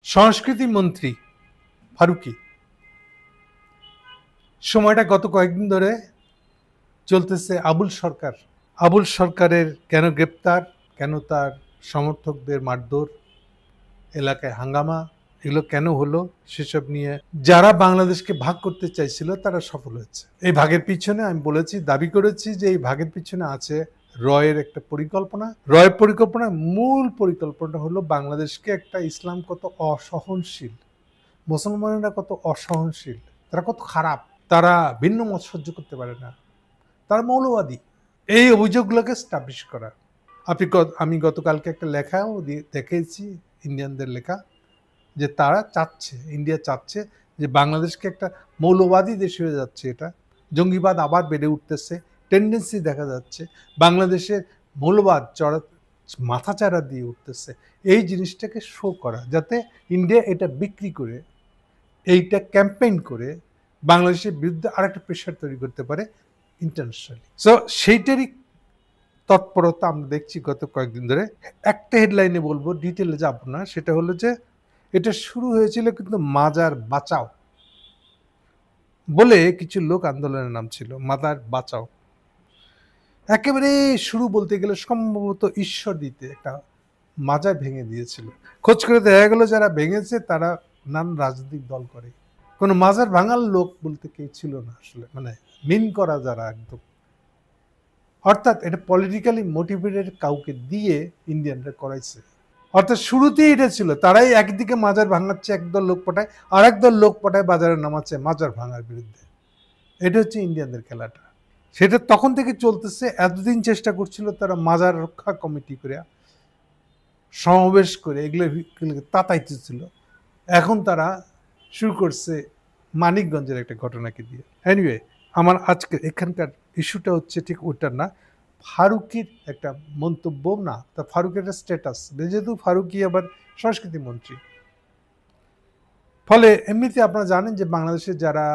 সংস্কৃতি মন্ত্রী ফারুকী সময়টা গত কয়েকদিন ধরে চলতেছে আবুল সরকারের কেন গ্রেপ্তার, কেন তার সমর্থকদের মারধর, এলাকায় হাঙ্গামা, এগুলো কেন হলো সেসব নিয়ে যারা বাংলাদেশকে ভাগ করতে চাইছিল তারা সফল হয়েছে। এই ভাগের পিছনে আমি বলেছি, দাবি করেছি যে এই ভাগের পিছনে আছে রয়ের একটা পরিকল্পনা। রয়ের পরিকল্পনার মূল পরিকল্পনা হলো বাংলাদেশকে একটা ইসলাম কত অসহনশীল, মুসলমানেরা কত অসহনশীল, তারা কত খারাপ, তারা ভিন্ন মত সহ্য করতে পারে না, তারা মৌলবাদী, এই অভিযোগগুলোকে স্টাবলিশ করা। আমি গতকালকে একটা লেখাও দেখেছি, ইন্ডিয়ানদের লেখা, যে তারা চাচ্ছে, ইন্ডিয়া চাচ্ছে যে বাংলাদেশকে একটা মৌলবাদী দেশ হয়ে যাচ্ছে, এটা জঙ্গিবাদ আবার বেড়ে উঠতেছে, টেন্ডেন্সি দেখা যাচ্ছে বাংলাদেশের মৌলবাদ মাথাচাড়া দিয়ে উঠতেছে। এই জিনিসটাকে শো করা, যাতে ইন্ডিয়া এটা বিক্রি করে, এইটা ক্যাম্পেইন করে বাংলাদেশের বিরুদ্ধে আরেকটা প্রেশার তৈরি করতে পারে ইন্টারন্যাশনালি। সো সেইটারই তৎপরতা আমরা দেখছি গত কয়েকদিন ধরে। একটা হেডলাইনে বলবো, ডিটেলে যাব না, সেটা হলো যে এটা শুরু হয়েছিল কিন্তু মাজার বাঁচাও বলে কিছু লোক আন্দোলনের নাম ছিল, মাজার বাঁচাও। একেবারে শুরু বলতে গেলে সম্ভবত ঈশ্বর দিতে একটা মাজার ভেঙে দিয়েছিল। খোঁজ করে দেখা গেল যারা ভেঙেছে তারা নানান রাজনৈতিক দল করে, কোনো মাজার ভাঙার লোক বলতে কেউ ছিল না আসলে, মানে মিন করা যারা একদম, অর্থাৎ এটা পলিটিক্যালি মোটিভেটেড কাউকে দিয়ে ইন্ডিয়ানরা করাইছে। অর্থাৎ শুরুতেই এটা ছিল, তারাই একদিকে মাজার ভাঙাচ্ছে, একদল লোক পাঠায়, আর একদল লোক পাঠায় বাজারে নামাচ্ছে মাজার ভাঙার বিরুদ্ধে। এটা হচ্ছে ইন্ডিয়ানদের খেলাটা। সেটা তখন থেকে চলতেছে। এতদিন চেষ্টা করছিল তারা মাজার রক্ষা কমিটি করে, সমাবেশ করে এগুলো তাতাইতেছিল। এখন তারা শুরু করছে মানিকগঞ্জের একটা ঘটনাকে দিয়ে। এনিওয়ে, আমার আজকে এখানকার ইস্যুটা হচ্ছে ঠিক ওটার না, ফারুকির একটা মন্তব্য না, তা ফারুকের একটা স্ট্যাটাস, যেহেতু ফারুকি আবার সংস্কৃতি মন্ত্রী, ফলে এমনিতে আপনারা জানেন যে বাংলাদেশে যারা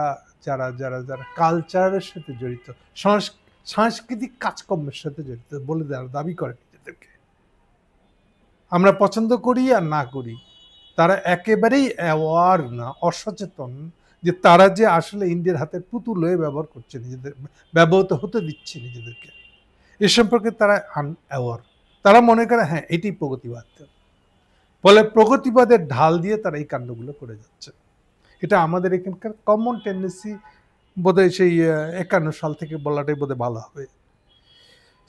যারা যারা যারা কালচারের সাথে জড়িত, সাংস্কৃতিক কাজকর্মের সাথে জড়িত বলে দাবি করে নিজেদেরকে, আমরা পছন্দ করি আর না করি, তারা একেবারেই অ্যাওয়ার না, অসচেতন যে তারা যে আসলে ইন্ডিয়ার হাতের পুতুল হয়ে ব্যবহার করছে, নিজেদের ব্যবহৃত হতে দিচ্ছে নিজেদেরকে, এ সম্পর্কে তারা আনঅ্যাওয়ার। তারা মনে করে হ্যাঁ এটাই প্রগতিবাদ, ফলে প্রগতিবাদের ঢাল দিয়ে তারা এই কাণ্ডগুলো করে যাচ্ছে। এটা আমাদের এখানকার কমন টেন্ডেন্সি, বোধহয় সেই 51 সাল থেকে বলাটাই বোধহয় ভালো হবে।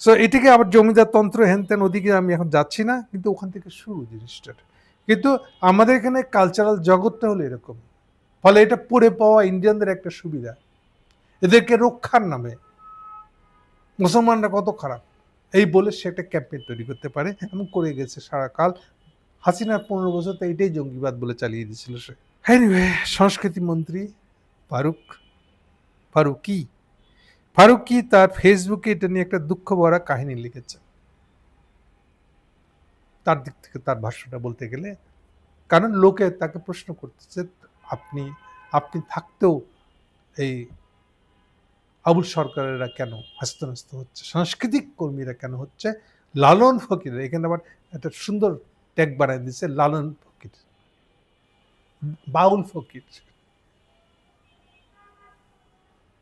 সো এটাকে আবার জমিদার তন্ত্র হেনতেন, ওদিকে আমি এখন যাচ্ছি না, কিন্তু ওখান থেকে শুরু জিনিসটার। কিন্তু আমাদের এখানে কালচারাল জগৎটা হলো এরকম, ফলে এটা পড়ে পাওয়া ইন্ডিয়ানদের একটা সুবিধা, এদেরকে রক্ষার নামে মুসলমানরা কত খারাপ এই বলে সে একটা ক্যাম্পেইন তৈরি করতে পারে, এমন করে গেছে সারা কাল। হাসিনার 15 বছর তো এটাই জঙ্গিবাদ বলে চালিয়ে দিয়েছিল সে। এনিওয়ে, সংস্কৃতি মন্ত্রী ফারুকী তার ফেসবুকে এটা নিয়ে একটা দুঃখ ভরা কাহিনী লিখেছে, তার দিক থেকে তার ভাষ্যটা বলতে গেলে। কারণ লোকে তাকে প্রশ্ন করতেছে, আপনি থাকতেও এই আবুল সরকারেরা কেন হস্তনস্ত হচ্ছে, সাংস্কৃতিক কর্মীরা কেন হচ্ছে, লালন ফকির, এখানে আবার একটা সুন্দর ট্যাগ বানায় দিচ্ছে, লালন ফকির,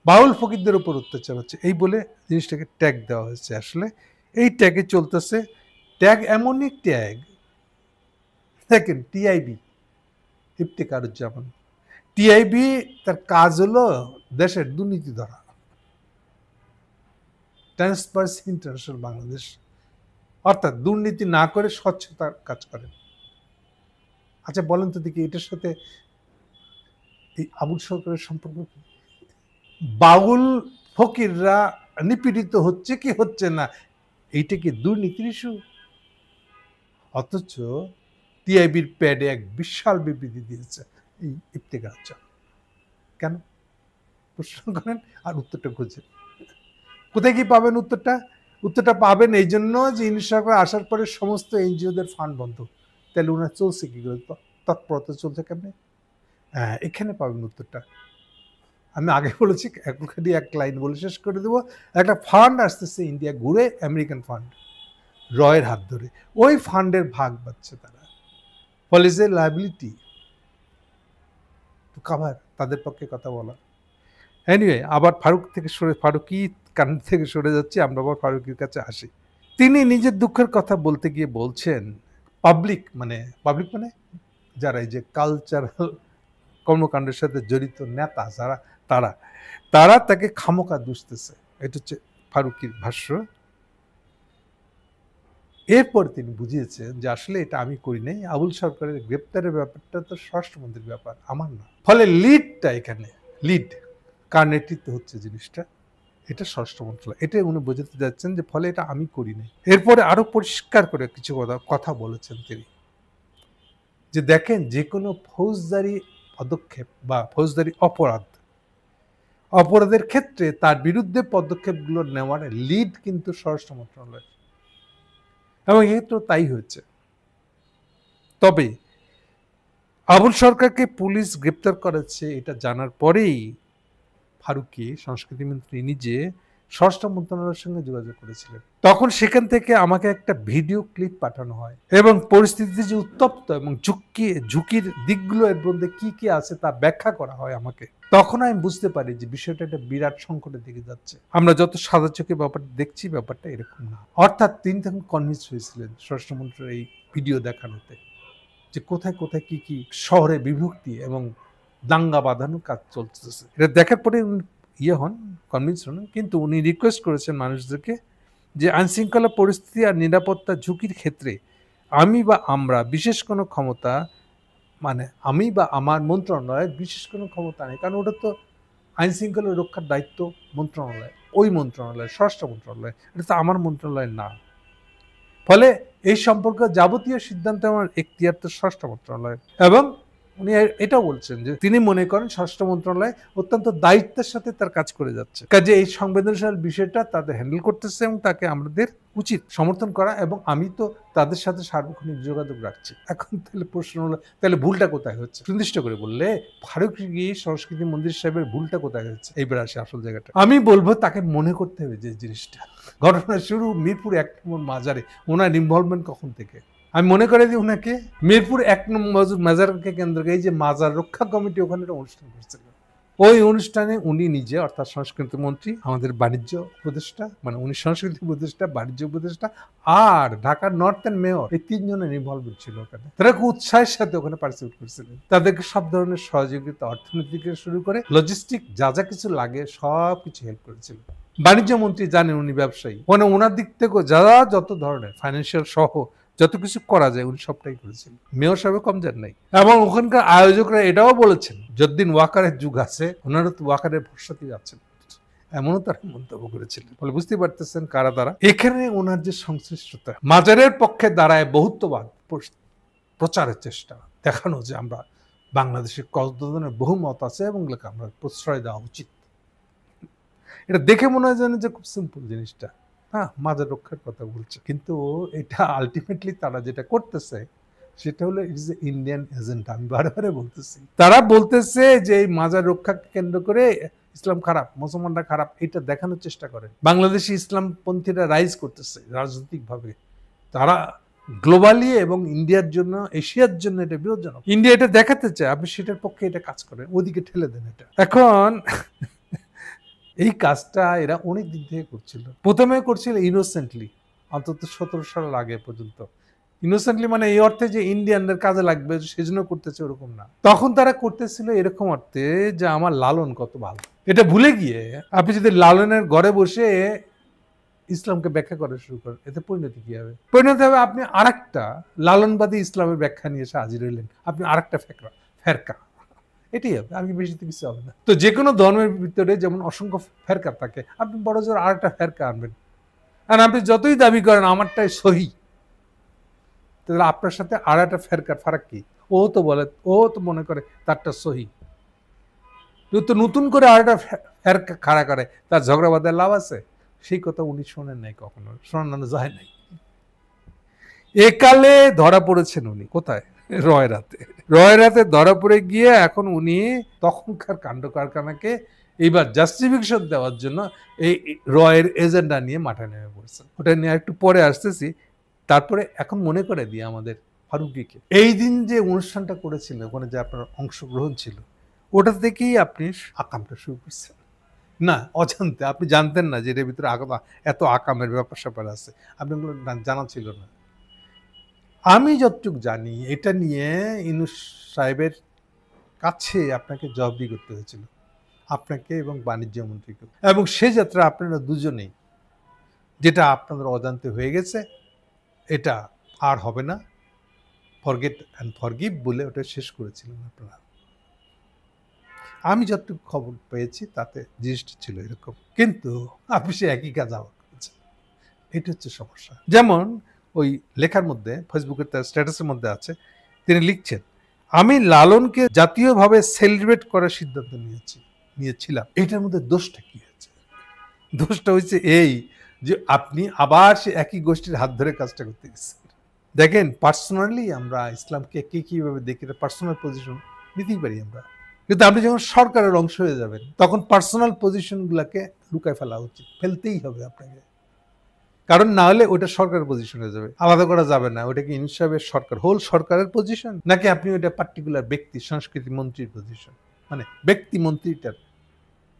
বাউল ফকিরদের উপর অত্যাচার হচ্ছে, এই বলে জিনিসটাকে ট্যাগ দেওয়া হয়েছে। আসলে এই ট্যাগে চলতেছে, ট্যাগ এমনই ট্যাগ, দেখেন টিআইবি, ইফতেখারুজ্জামান, টিআইবি তার কাজ হলো দেশের দুর্নীতি ধরা, ট্রান্সপারেন্সি ইন্টারন্যাশনাল বাংলাদেশ, অর্থাৎ দুর্নীতি না করে স্বচ্ছতার কাজ করেন। আচ্ছা বলেন তো দেখি, এটার সাথে এই আবুল সরকারের সম্পর্ক কি? বাউল ফকিররা নিপীড়িত হচ্ছে কি হচ্ছে না, এইটা কি দুর্নীতির ইস্যু? অথচ টিআইবির প্যাডে এক বিশাল বিবৃতি দিয়েছে এই ইফতেখারুজ্জামান। কেন প্রশ্ন করেন আর উত্তরটা খুঁজেন। কোথায় কি পাবেন উত্তরটা পাবেন এই জন্য যে ইউনিট সরকার আসার পরে সমস্ত এনজিওদের ফান্ড বন্ধ, তাহলে ওনার চলছে কি করে, তৎপরতা চলছে কেমনে? হ্যাঁ, এখানে পাবেন উত্তরটা। আমি আগে বলেছি, একখানি এক লাইন বলে শেষ করে দেবো। একটা ফান্ড আসতেছে ইন্ডিয়া ঘুরে, আমেরিকান ফান্ড, রয়ের হাত ধরে, ওই ফান্ডের ভাগ পাচ্ছে তারা, ফলে যে লায়াবিলিটি কাভার তাদের পক্ষে কথা বলা। এনিওয়ে আবার ফারুকি কান্ড থেকে সরে যাচ্ছি, আমরা আবার ফারুকির কাছে আসি। তিনি নিজের দুঃখের কথা বলতে গিয়ে বলছেন পাবলিক মানে যারা এই যে কালচারাল কর্মকাণ্ডের সাথে জড়িত নেতা যারা তারা তাকে খামোকা দুষতেছে। এটা হচ্ছে ফারুকির ভাষ্য। এরপর তিনি বুঝিয়েছেন যে আসলে এটা আমি করি নাই, আবুল সরকারের গ্রেপ্তারের ব্যাপারটা তো স্বরাষ্ট্রমন্ত্রীর ব্যাপার, আমার না। ফলে লিডটা এখানে কার নেতৃত্ব হচ্ছে জিনিসটা, এটা স্বরাষ্ট্র মন্ত্রণালয়। এটাই উনি বোঝাতে যাচ্ছেন যে ফলে এটা আমি করি নাই। এরপরে আরো পরিষ্কার করে কিছু কথা বলেছেন তিনি, যে দেখেন যে কোনো ফৌজদারি পদক্ষেপ বা ফৌজদারি অপরাধের ক্ষেত্রে তার বিরুদ্ধে পদক্ষেপগুলো নেওয়ার লিড কিন্তু স্বরাষ্ট্র মন্ত্রণালয়, এবং এক্ষেত্রে তাই হয়েছে। তবে আবুল সরকারকে পুলিশ গ্রেপ্তার করেছে এটা জানার পরেই ফারুকি সংস্কৃতি মন্ত্রী নিজে স্বরাষ্ট্র মন্ত্রণালয়ের সঙ্গে যোগাযোগ করেছিলেন। তখন সেখান থেকে আমাকে একটা ভিডিও ক্লিপ পাঠানো হয় এবং পরিস্থিতি যে উত্তপ্ত এবং ঝুঁকির দিকগুলো এর মধ্যে কি কি আছে তা ব্যাখ্যা করা হয় আমাকে। তখন আমি বুঝতে পারি যে বিষয়টা একটা বিরাট সংকটের দিকে যাচ্ছে। আমরা যত সাদা চোখে ব্যাপারটা দেখছি, ব্যাপারটা এরকম না। অর্থাৎ তিনি তখন কনভিন্স হয়েছিলেন স্বরাষ্ট্রমন্ত্রীর এই ভিডিও দেখানোতে, যে কোথায় কোথায় কি কি শহরে বিভক্তি এবং দাঙ্গা বাঁধানোর কাজ চলতেছে। এটা দেখার পরে কনভিন্স হন, কিন্তু উনি রিকোয়েস্ট করেছেন মানুষদেরকে যে আইনশৃঙ্খলা পরিস্থিতি আর নিরাপত্তা ঝুঁকির ক্ষেত্রে আমি বা আমার মন্ত্রণালয়ের বিশেষ কোনো ক্ষমতা নেই, কারণ ওটা তো আইনশৃঙ্খলা রক্ষার দায়িত্ব মন্ত্রণালয়, ওই মন্ত্রণালয় স্বরাষ্ট্র মন্ত্রণালয়, এটা তো আমার মন্ত্রণালয় না। ফলে এই সম্পর্কে যাবতীয় সিদ্ধান্ত আমার এখতিয়ার তো স্বরাষ্ট্র মন্ত্রণালয়। এবং উনি এটাও বলছেন যে তিনি মনে করেন স্বরাষ্ট্র মন্ত্রণালয় অত্যন্ত দায়িত্বের সাথে তার কাজ করে যাচ্ছে, কাজে এই সংবেদনশীল বিষয়টা তাদের হ্যান্ডেল করতেছে এবং তাকে আমাদের উচিত সমর্থন করা, এবং আমি তো তাদের সাথে সার্বক্ষণিক যোগাযোগ রাখছি। এখন তাহলে প্রশ্ন হলো, তাহলে ভুলটা কোথায় হচ্ছে? সুনির্দিষ্ট করে বললে ফারুকি সংস্কৃতি মন্দির সাহেবের ভুলটা কোথায় হচ্ছে, এইবার আসে আসল জায়গাটা। আমি বলবো তাকে মনে করতে হবে যে জিনিসটা ঘটনা শুরু মিরপুর 1 নম্বর মাজারে, ওনার ইনভলভমেন্ট কখন থেকে। আমি মনে করে দিই ওনাকে মিরপুর 1 নম্বর মাজারকে কেন্দ্র করে এই যে মাজার রক্ষা কমিটি ওখানে একটা অনুষ্ঠান করছিল, ওই অনুষ্ঠানে উনি নিজে অর্থাৎ সংস্কৃতি মন্ত্রী, আমাদের বাণিজ্য উপদেষ্টা, মানে উনি সংস্কৃতি উপদেষ্টা, বাণিজ্য উপদেষ্টা আর ঢাকার নর্থের মেয়র, এই 3 জনের ইনভলভমেন্ট ছিল ওখানে। তারা খুব উৎসাহের সাথে ওখানে পার্টিসিপেট করেছিলেন। তাদেরকে সব ধরনের সহযোগিতা, অর্থনীতি থেকে শুরু করে লজিস্টিক যা যা কিছু লাগে সব কিছু হেল্প করেছিল। বাণিজ্য মন্ত্রী জানেন উনি ব্যবসায়ী, মানে ওনার দিক থেকে যত ধরনের ফাইন্যান্সিয়াল সহ যত কিছু করা যায় উনি সবটাই করেছিলেন। মেয়র সাহেব কম যান নাই। এবং ওখানকার আয়োজকরা এটাও বলেছেন যতদিন ওয়াকারের যুগ আছে ওনারা তো ওয়াকারের ভরসাতেই যাচ্ছেন, এমনও তারা মন্তব্য করেছিলেন। বলে বুঝতে পারতেছেন কারা তারা। এখানে ওনার যে সংশ্লিষ্টতা, মাজারের পক্ষে দাঁড়ায় বহুত্ববাদ প্রচারের চেষ্টা, দেখানো যে আমরা বাংলাদেশের কত ধরনের বহু মত আছে এবং আমরা প্রশ্রয় দেওয়া উচিত। এটা দেখে মনে হয় যে খুব সিম্পল জিনিসটা, হ্যাঁ মাজার রক্ষার কথা বলছে, কিন্তু এটা আলটিমেটলি তারা যেটা করতেছে সেটা হলো ইটস এ ইন্ডিয়ান এজেন্ডা। আমি বারবার বলতেছি, তারা বলতেছে যে এই মাজার রক্ষাকে কেন্দ্র করে ইসলাম খারাপ, মুসলমানরা খারাপ, এটা দেখানোর চেষ্টা করে। বাংলাদেশি ইসলামপন্থীরা রাইজ করতেছে রাজনৈতিকভাবে, তারা গ্লোবালি এবং ইন্ডিয়ার জন্য, এশিয়ার জন্য এটা বিপজ্জনক। ইন্ডিয়া এটা দেখাতে চায়, আপনি সেটার পক্ষে এটা কাজ করেন, ওদিকে ঠেলে দেন এটা। এখন এই কাজটা এরা অনেক দিন থেকে করছিল। প্রথমে করছিল ইনোসেন্টলি, অন্তত 17 সাল আগে পর্যন্ত। ইনোসেন্টলি মানে এই অর্থে যে ইন্ডিয়ানদের কাজে লাগবে সেজন্য করতেছে ওরকম না। তখন তারা করতেছিল এরকম অর্থে যে আমার লালন কত ভালো। এটা ভুলে গিয়ে আপনি যদি লালনের ঘরে বসে ইসলামকে ব্যাখ্যা করা শুরু করেন, এতে পরিণতি কি হবে? পরিণতি হবে আপনি আরেকটা লালনবাদী ইসলামের ব্যাখ্যা নিয়ে এসে হাজির হইলেন, আপনি আরেকটা ফেরকা। এটাই হবে, আর বেশি কিছু হবে না। তো যে কোনো ধর্মের ভিতরে যেমন অসংখ্য ফেরকা থাকে, আপনি বড় জোর আরেকটা ফেরকা আনবেন, আর আপনি যতই দাবি করেন আমারটাই সহি, তাহলে আপনার সাথে আর একটা ফেরকার ফারাক কি? ও তো মনে করে তারটা সহি, তো নতুন করে আর একটা ফেরকা খাড়া করে, তার ঝগড়া বাঁধার লাভ আছে? সেই কথা উনি শোনেন নাই, কখনো শোনানো যায় নাই। একালে ধরা পড়েছেন উনি কোথায়? রয়রাতে ধরা পড়ে গিয়ে এখন উনি তখনকার কাণ্ড কারখানাকে এইবার জাস্টিফিকেশন দেওয়ার জন্য এই রয়ের এজেন্ডা নিয়ে মাঠে নেমে পড়ছেন। ওটা নিয়ে একটু পরে আসতেছি। তারপরে এখন মনে করে দিই আমাদের ফারুকিকে, এই দিন যে অনুষ্ঠানটা করেছিল ওখানে যে আপনার অংশগ্রহণ ছিল, ওটা থেকেই আপনি আকামটা শুরু করছেন। না, অজান্তে আপনি জানতেন না যে এটার ভিতরে এত আকামের ব্যাপার-স্যাপার আছে। আপনার জানা ছিল না। আমি যতটুকু জানি এটা নিয়ে ইউনূস সাহেবের কাছে আপনাকে জবাবদিহি করতে হয়েছিল। আপনাকে এবং বাণিজ্য মন্ত্রীকে। এবং সে যাত্রা আপনারা দুজনেই, যেটা আপনাদের অজান্তে হয়ে গেছে, এটা আর হবে না। ফরগেট অ্যান্ড ফরগিভ বলে ওটা শেষ করেছিলেন আপনারা। আমি যতটুকু খবর পেয়েছি তাতে জিনিসটা ছিল এরকম। কিন্তু আপনি সে একই কাজ আবার করেছেন। এটা হচ্ছে সমস্যা। যেমন ওই লেখার মধ্যে, ফেসবুকের তার স্ট্যাটাসের মধ্যে আছে, তিনি লিখছেন, আমি লালনকে জাতীয়ভাবে সেলিব্রেট করার সিদ্ধান্ত নিয়েছিলাম। এটার মধ্যে দোষটা কি হয়েছে? দোষটা হচ্ছে এই যে আপনি আবার সে একই গোষ্ঠীর হাত ধরে কাজটা করতে গেছেন। দেখেন, পার্সোনালি আমরা ইসলামকে কিভাবে দেখি, পার্সোনাল পজিশন নিতেই পারি আমরা, কিন্তু আপনি যখন সরকারের অংশ হয়ে যাবেন তখন পার্সোনাল পজিশনগুলোকে লুকায় ফেলা উচিত, ফেলতেই হবে আপনাকে। কারণ না হলে ওটা সরকারের পজিশন হয়ে যাবে, আলাদা করা যাবে না। ওটা কি ইউনূস সাহেবের সরকার, হোল সরকারের পজিশন, নাকি আপনি ওটা পার্টিকুলার ব্যক্তি, সংস্কৃতি মন্ত্রীর পজিশন, মানে ব্যক্তি মন্ত্রীটার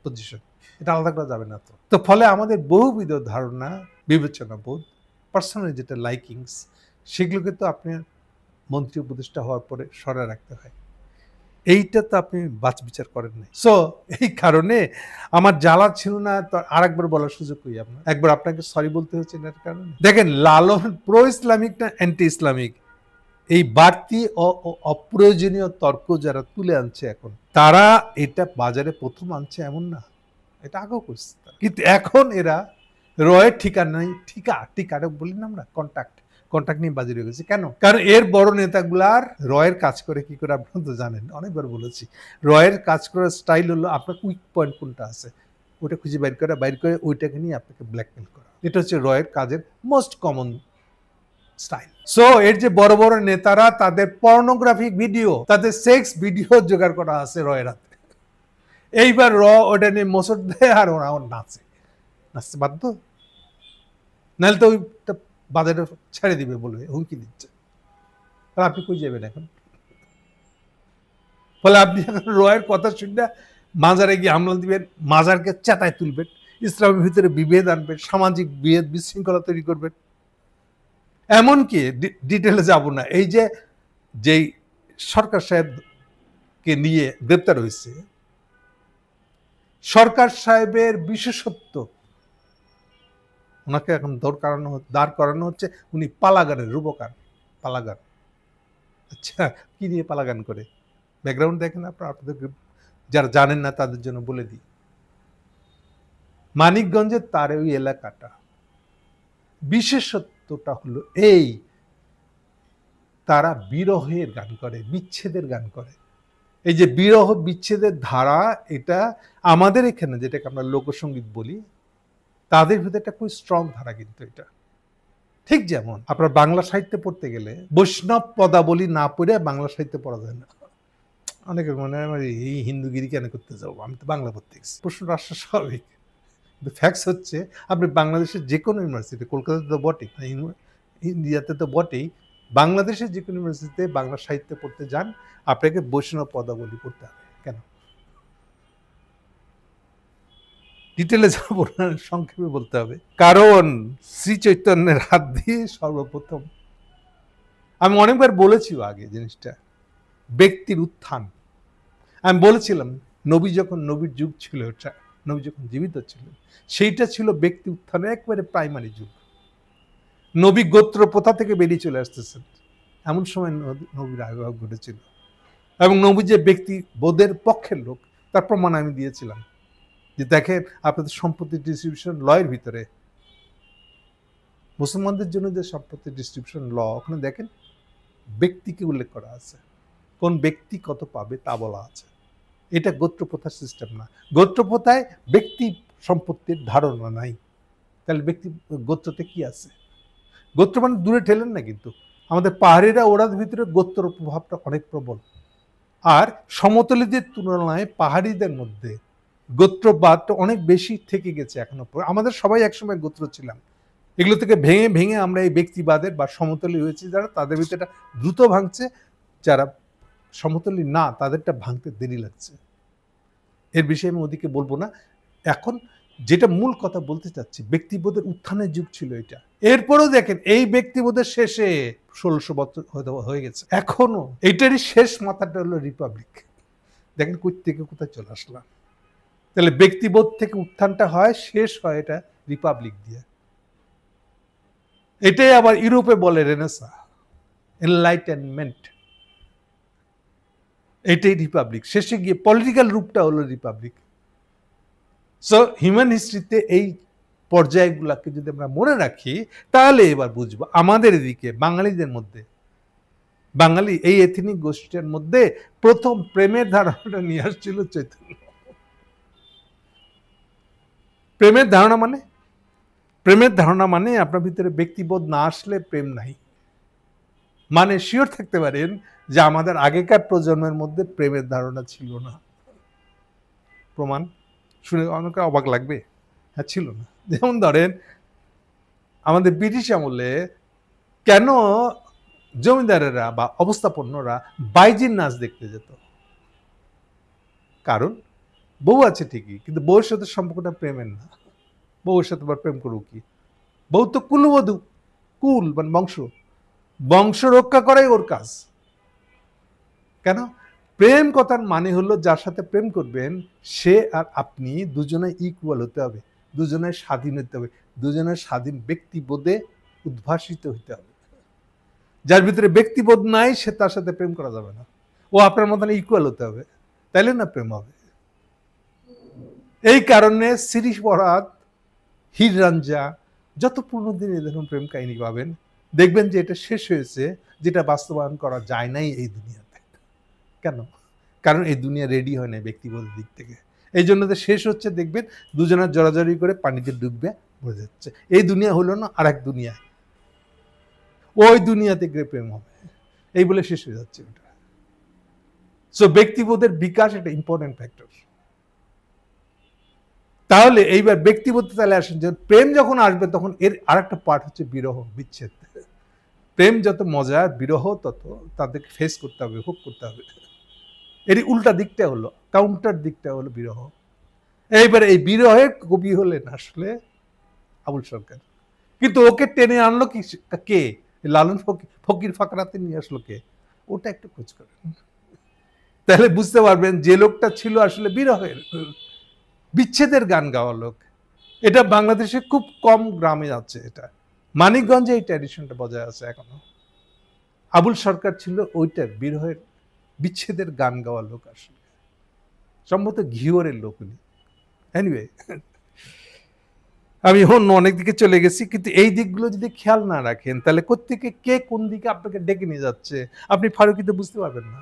পজিশন, এটা আলাদা করা যাবে না। তো ফলে আমাদের বহুবিধ ধারণা, বিবেচনা বোধ, পার্সোনাল যেটা লাইকিংস, সেগুলোকে তো আপনি মন্ত্রী উপদেষ্টা হওয়ার পরে সরায় রাখতে হয়। এইটা তো আপনি বাছবিচার করেন নাই। সো এই কারণে আমার জ্বালা ছিল না, তো আরেকবার বলার সুযোগ করি আপনার, একবার আপনাকে সরি বলতে হচ্ছে এর কারণে। দেখেন, লালন প্রো ইসলামিক না অ্যান্টি ইসলামিক, এই বাড়তি অপ্রয়োজনীয় তর্ক যারা তুলে আনছে এখন, তারা এটা বাজারে প্রথম আনছে এমন না, এটা আগেও করছে। কিন্তু এখন এরা রয়ের ঠিকানাই ঠিকাটা বলি না আমরা, কন্ট্যাক্ট নিয়ে বাজি হয়ে গেছে। কেন? কারণ এর বড় নেতাগুলার রয়ের কাজ করে কি করে আপনারা তো জানেন, অনেকবার বলেছি। রয়ের কাজ করার স্টাইল হলো আপনার উইক পয়েন্ট কোনটা আছে ওটা খুঁজে বাইর করে ওইটাকে নিয়ে আপনাকে ব্ল্যাকমেল করা। এটা হচ্ছে রয়ের কাজের মোস্ট কমন স্টাইল। সো এর যে বড় বড় নেতারা, তাদের পর্নোগ্রাফিক ভিডিও, তাদের সেক্স ভিডিও জোগাড় করা আছে রয়ের হাতে। এইবার ওটা নিয়ে মোসর দেয় আর ওরা নাচতে বাধ্য, নাহলে তো ওইটা বাজারে ছেড়ে দিবে বলে হুমকি দিচ্ছে। তাহলে আপনি কই যাবেন এখন? ফলে আপনি এখন রয়ের কথা শুনে মাজারে গিয়ে হামলা দিবেন, মাজারকে চেতায় তুলবেন, ইসলামের ভিতরে বিভেদ আনবেন, সামাজিক বিভেদ বিশৃঙ্খলা তৈরি করবেন। এমনকি ডিটেলে যাব না, এই যে যেই সরকার সাহেবকে নিয়ে গ্রেপ্তার হয়েছে, সরকার সাহেবের বিশেষত্ব, ওনাকে এখন দাঁড় করানো হচ্ছে, উনি পালাগানের রূপকার, পালাগান। আচ্ছা, কি নিয়ে পালাগান করে? ব্যাকগ্রাউন্ড দেখেন আপনাদের যারা জানেন না তাদের জন্য বলে দিই। মানিকগঞ্জের তার ওই এলাকাটা বিশেষত্বটা হলো এই, তারা বিরহের গান করে, বিচ্ছেদের গান করে। এই যে বিরহ বিচ্ছেদের ধারা, এটা আমাদের এখানে যেটাকে আমরা লোকসঙ্গীত বলি, তাদের ভিতরে একটা খুব স্ট্রং ধারা। কিন্তু এটা ঠিক যেমন আপনার বাংলা সাহিত্যে পড়তে গেলে বৈষ্ণব পদাবলী না পড়ে বাংলা সাহিত্যে পড়া যায় না। অনেকের মনে হয় এই হিন্দুগিরি কেন করতে যাবো, আমি তো বাংলা পড়তে গেছি। প্রশ্ন রাষ্ট্র স্বাভাবিক, কিন্তু ফ্যাক্টস হচ্ছে আপনি বাংলাদেশের যে কোনো ইউনিভার্সিটি, কলকাতাতে তো বটেই, ইন্ডিয়াতে তো বটেই, বাংলাদেশের যে কোনো ইউনিভার্সিটিতে বাংলা সাহিত্যে পড়তে যান, আপনাকে বৈষ্ণব পদাবলী পড়তে হবে। কেন? ডিটেলে যাবো না, সংক্ষেপে বলতে হবে। কারণ শ্রী চৈতন্যের হাত দিয়ে সর্বপ্রথম, আমি অনেকবার বলেছি আগে জিনিসটা, ব্যক্তির উত্থান। আমি বলেছিলাম নবীর যুগ ছিল, ওটা নবী যখন জীবিত ছিলেন, সেইটা ছিল ব্যক্তি উত্থানের একবারে প্রাইমারি যুগ। নবী গোত্র প্রথা থেকে বেরিয়ে চলে আসতেছেন, এমন সময় নবীর আবির্ভাব ঘটেছিল। এবং নবী যে ব্যক্তি বোধের পক্ষের লোক, তার প্রমাণ আমি দিয়েছিলাম। যে দেখেন, আপনাদের সম্পত্তি ডিস্ট্রিবিউশন ল এর ভিতরে, মুসলমানদের জন্য যে সম্পত্তি ডিস্ট্রিবিউশন ল, ওখানে দেখেন ব্যক্তিকে উল্লেখ করা আছে, কোন ব্যক্তি কত পাবে তা বলা আছে। এটা গোত্রপ্রথার সিস্টেম না। গোত্রপ্রথায় ব্যক্তি সম্পত্তির ধারণা নাই। তাহলে ব্যক্তি গোত্রতে কি আছে? গোত্র মানে দূরে ঠেলেন না, কিন্তু আমাদের পাহাড়িরা, ওরার ভিতরে গোত্র প্রভাবটা অনেক প্রবল। আর সমতলীদের তুলনায় পাহাড়িদের মধ্যে গোত্রবাদটা অনেক বেশি থেকে গেছে এখনো। আমাদের সবাই একসময় গোত্র ছিলাম, এগুলো থেকে ভেঙে ভেঙে আমরা এই ব্যক্তিবাদের বা সমতলী হয়েছি যারা, তাদের ভিতরে দ্রুত ভাঙছে, যারা সমতলী না তাদেরটা ভাঙতে দেরি লাগছে। এর বিষয়ে আমি ওদিকে বলবো না। এখন যেটা মূল কথা বলতে চাচ্ছি, ব্যক্তিবোধের উত্থানের যুগ ছিল এটা। এরপরেও দেখেন এই ব্যক্তিবোধের শেষে ১৬০০ বছর হয়ে গেছে, এখনো এটারই শেষ মাথাটা হলো রিপাবলিক। দেখেন কই থেকে কোথায় চলে আসলাম। তাহলে ব্যক্তিবোধ থেকে উত্থানটা হয়, শেষ হয় এটা রিপাবলিক দিয়ে। এটাই আবার ইউরোপে বলে রেনেসা, এনলাইটেনমেন্ট। এটাই রিপাবলিক, শেষে গিয়ে পলিটিক্যাল রূপটা হলো রিপাবলিক। সো হিউম্যান হিস্ট্রিতে এই পর্যায়গুলোকে যদি আমরা মনে রাখি, তাহলে এবার বুঝবো আমাদের এদিকে বাঙালিদের মধ্যে, বাঙালি এই এথনিক গোষ্ঠীর মধ্যে প্রথম প্রেমের ধারণাটা নিয়ে আসছিল চৈতন্য। প্রেমের ধারণা মানে আপনার ভিতরে ব্যক্তিবোধ না আসলে প্রেম নাই। মানে শিওর থাকতে পারেন যে আমাদের আগেকার প্রজন্মের মধ্যে প্রেমের ধারণা ছিল না। প্রমাণ শুনে অনেকে অবাক লাগবে, হ্যাঁ ছিল না। যেমন ধরেন আমাদের ব্রিটিশ আমলে কেন জমিদারেরা বা অবস্থাপন্নরা বাইজির নাচ দেখতে যেত? কারণ বউ আছে ঠিকই, কিন্তু বউয়ের সাথে সম্পর্কটা প্রেমের না। বউয়ের সাথে আবার প্রেম করবো কি? বউ তো কুলবধূ, কুল মানে বংশ রক্ষা করাই ওর কাজ। কেন? প্রেম কথার মানে হলো যার সাথে প্রেম করবেন সে আর আপনি দুজনে ইকুয়াল হতে হবে, দুজনে স্বাধীন হতে হবে, দুজনের স্বাধীন ব্যক্তিবোধে উদ্ভাসিত হতে হবে। যার ভিতরে ব্যক্তিবোধ নাই সে তার সাথে প্রেম করা যাবে না। ও আপনার মতন ইকুয়াল হতে হবে, তাইলে না প্রেম হবে। এই কারণে শিরিষ বরাত, হীর রাঞ্জা, যত পুরনো দিনে দেখুন প্রেম কাহিনী পাবেন, দেখবেন যে এটা শেষ হয়েছে, যেটা বাস্তবায়ন করা যায় নাই এই দুনিয়াতে। কেন? কারণ এই দুনিয়া রেডি হয় না ব্যক্তিগত দিক থেকে। এই জন্য তো শেষ হচ্ছে, দেখবেন দুজনের জড়াজড়ি করে পানিতে ডুববে বোঝা যাচ্ছে। এই দুনিয়া হলো না, আর এক দুনিয়া, ওই দুনিয়াতে গিয়ে প্রেম হবে, এই বলে শেষ হয়ে যাচ্ছে ওটা। সো ব্যক্তিবোধের বিকাশ একটা ইম্পর্টেন্ট ফ্যাক্টর। তাহলে এইবার ব্যক্তিবোধ তাহলে আসেন যে প্রেম যখন আসবে তখন এর আরেকটা পার্ট হচ্ছে বিরহ, বিচ্ছেদ। প্রেম যত মজা, বিরহ তত তাদেরকে ফেস করতে হবে, ভোগ করতে হবে। এর উল্টা দিকটা হলো, কাউন্টার দিকটা হলো বিরহ। এইবার এই বিরহের কবি হলেন আসলে আবুল সরকার। কিন্তু ওকে টেনে আনলো কে? লালন ফকির ফাকরাতে নিয়ে আসলো কে? ওটা একটু খোঁজ করেন, তাহলে বুঝতে পারবেন যে লোকটা ছিল আসলে বিরহের, বিচ্ছেদের গান গাওয়া লোক। এটা বাংলাদেশে খুব কম গ্রামে আছে। এটা মানিকগঞ্জে এই ট্র্যাডিশনটা বজায় আছে এখনো। আবুল সরকার ছিল ওইটার বিরহের, বিচ্ছেদের গান গাওয়া লোক, আসলে সম্ভবত ঘিওরের লোক উনি। এনিওয়ে, আমি অনেক দিকে চলে গেছি, কিন্তু এই দিকগুলো যদি খেয়াল না রাখেন তাহলে কোত্থেকে কে কোন দিকে আপনাকে ডেকে নিয়ে যাচ্ছে আপনি ফারুকিতে বুঝতে পারবেন না।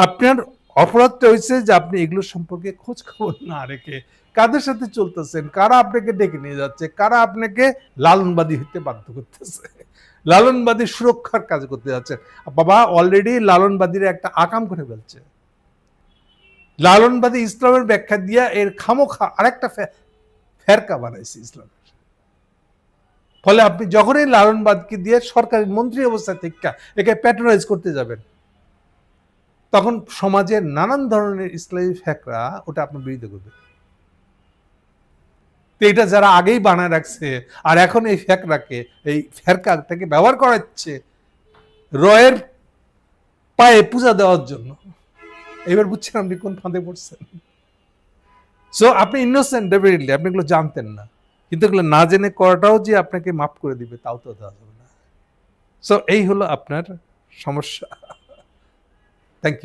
আপনার অপরাধটা হয়েছে যে আপনি এগুলো সম্পর্কে খোঁজ খবর না রেখে কাদের সাথে চলতেছেন, কারা আপনাকে ডেকে নিয়ে যাচ্ছে, কারা আপনাকে লালনবাদী হইতে বাধ্য করতেছে, লালনবাদী সুরক্ষার কাজ করতে যাচ্ছে। বাবা অলরেডি লালনবাদীরা একটা আকাম করে ফেলছে। লালনবাদী ইসলামের ব্যাখ্যা দিয়া এর খামোখা আরেকটা ফেরকা বানাইছে ইসলামের। ফলে আপনি যখনই লালনবাদকে দিয়ে সরকারি মন্ত্রী অবস্থা থেকে একে প্যাট্রোনাইজ করতে যাবেন, তখন সমাজের নানান ধরনের ইসলামী ফেকরা ওটা আপনার বিরোধিতা করবে। তো এটা যারা আগেই বানায় রাখছে আর এখন এই ফেকরাকে, এই ফেরকাটাকে ব্যবহার করাচ্ছে রয়ের পায়ে পূজা দেওয়ার জন্য, এবার বুঝছেন আপনি কোন ফাঁদে পড়ছেন। সো আপনি ইনোসেন্ট, ডেফিনেটলি আপনি এগুলো জানতেন না, কিন্তু এগুলো না জেনে করাটাও যে আপনাকে মাফ করে দিবে তাও তো দেওয়া যাবে না। সো এই হলো আপনার সমস্যা। Thank you.